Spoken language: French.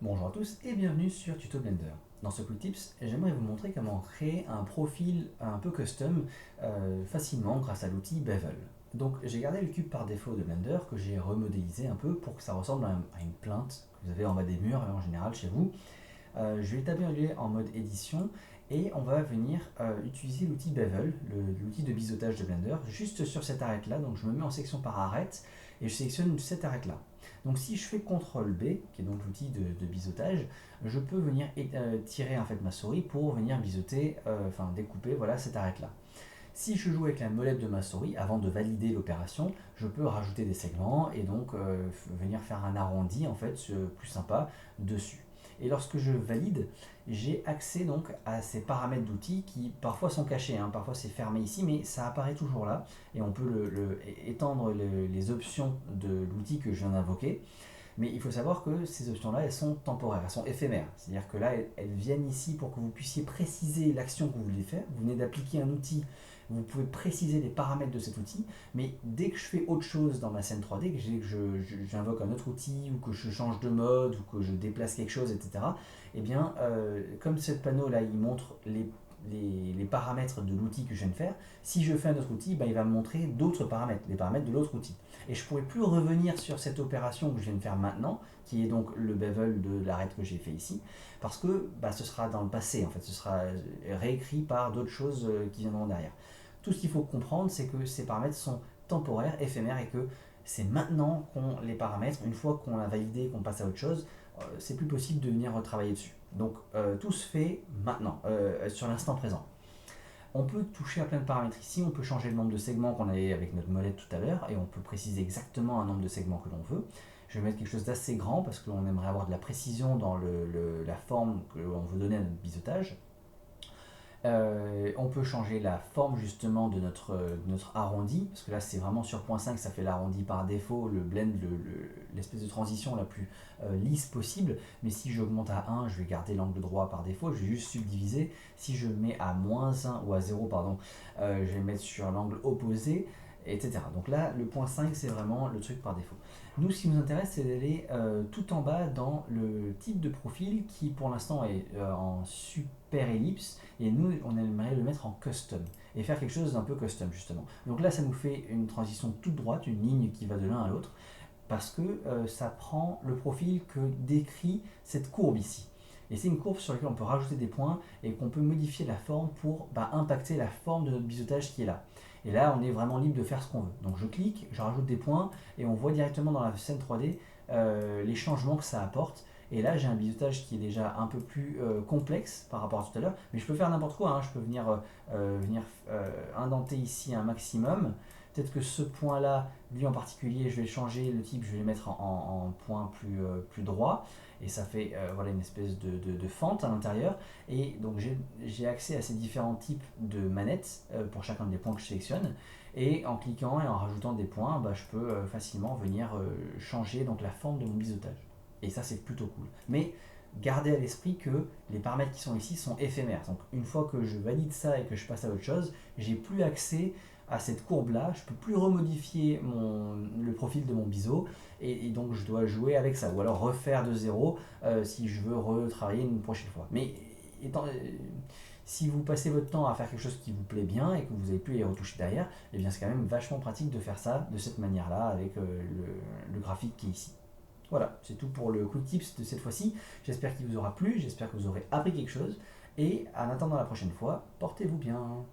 Bonjour à tous et bienvenue sur Tuto Blender. Dans ce Quick Tips, j'aimerais vous montrer comment créer un profil un peu custom facilement grâce à l'outil Bevel. Donc j'ai gardé le cube par défaut de Blender que j'ai remodélisé un peu pour que ça ressemble à une plainte que vous avez en bas des murs en général chez vous. Je vais taper en mode édition et on va venir utiliser l'outil Bevel, l'outil de biseautage de Blender, juste sur cette arête là. Donc je me mets en section par arête et je sélectionne cette arête là. Donc si je fais CTRL B, qui est donc l'outil de biseautage, je peux venir tirer en fait ma souris pour venir biseauter, enfin découper voilà, cette arête là. Si je joue avec la molette de ma souris, avant de valider l'opération, je peux rajouter des segments et donc venir faire un arrondi en fait plus sympa dessus. Et lorsque je valide, j'ai accès donc à ces paramètres d'outils qui parfois sont cachés, hein, parfois c'est fermé ici, mais ça apparaît toujours là et on peut étendre les options de l'outil que je viens d'invoquer. Mais il faut savoir que ces options-là, elles sont temporaires, elles sont éphémères. C'est-à-dire que là, elles viennent ici pour que vous puissiez préciser l'action que vous voulez faire. Vous venez d'appliquer un outil, vous pouvez préciser les paramètres de cet outil, mais dès que je fais autre chose dans ma scène 3D, que j'invoque un autre outil, ou que je change de mode, ou que je déplace quelque chose, etc., eh bien, comme ce panneau-là, il montre les paramètres de l'outil que je viens de faire, si je fais un autre outil, ben, il va me montrer d'autres paramètres, les paramètres de l'autre outil. Et je ne pourrai plus revenir sur cette opération que je viens de faire maintenant, qui est donc le bevel de l'arête que j'ai fait ici, parce que bah, ce sera dans le passé, en fait, ce sera réécrit par d'autres choses qui viendront derrière. Tout ce qu'il faut comprendre, c'est que ces paramètres sont temporaires, éphémères, et que c'est maintenant qu'on les paramètre, une fois qu'on a validé, qu'on passe à autre chose, c'est plus possible de venir retravailler dessus. Donc tout se fait maintenant, sur l'instant présent. On peut toucher à plein de paramètres ici, on peut changer le nombre de segments qu'on avait avec notre molette tout à l'heure, et on peut préciser exactement un nombre de segments que l'on veut. Je vais mettre quelque chose d'assez grand parce qu'on aimerait avoir de la précision dans la forme que l'on veut donner à notre biseautage. On peut changer la forme justement de notre arrondi, parce que là c'est vraiment sur point 5, ça fait l'arrondi par défaut, le blend, l'espèce de transition la plus lisse possible. Mais si j'augmente à 1, je vais garder l'angle droit par défaut, je vais juste subdiviser. Si je mets à moins 1 ou à 0, pardon, je vais mettre sur l'angle opposé, etc. Donc là, le point 5, c'est vraiment le truc par défaut. Nous, ce qui nous intéresse, c'est d'aller tout en bas dans le type de profil qui, pour l'instant, est en super ellipse. Et nous, on aimerait le mettre en custom et faire quelque chose d'un peu custom, justement. Donc là, ça nous fait une transition toute droite, une ligne qui va de l'un à l'autre, parce que ça prend le profil que décrit cette courbe ici. Et c'est une courbe sur laquelle on peut rajouter des points et qu'on peut modifier la forme pour impacter la forme de notre biseautage qui est là. Et là, on est vraiment libre de faire ce qu'on veut. Donc je clique, je rajoute des points et on voit directement dans la scène 3D les changements que ça apporte. Et là, j'ai un biseautage qui est déjà un peu plus complexe par rapport à tout à l'heure. Mais je peux faire n'importe quoi, hein. Je peux venir indenter ici un maximum. Peut-être que ce point-là, lui en particulier, je vais changer le type, je vais le mettre en point plus droit. Et ça fait voilà, une espèce de fente à l'intérieur. Et donc j'ai accès à ces différents types de manettes pour chacun des points que je sélectionne. Et en cliquant et en rajoutant des points, bah, je peux facilement venir changer donc, la forme de mon biseautage. Et ça, c'est plutôt cool. Mais gardez à l'esprit que les paramètres qui sont ici sont éphémères. Donc une fois que je valide ça et que je passe à autre chose, j'ai plus accès à cette courbe-là, je peux plus remodifier le profil de mon biseau, et donc je dois jouer avec ça, ou alors refaire de zéro si je veux retravailler une prochaine fois. Mais si vous passez votre temps à faire quelque chose qui vous plaît bien et que vous n'avez plus à y retoucher derrière, eh bien c'est quand même vachement pratique de faire ça de cette manière-là avec le graphique qui est ici. Voilà, c'est tout pour le quick tips de cette fois-ci. J'espère qu'il vous aura plu, j'espère que vous aurez appris quelque chose. Et en attendant la prochaine fois, portez-vous bien.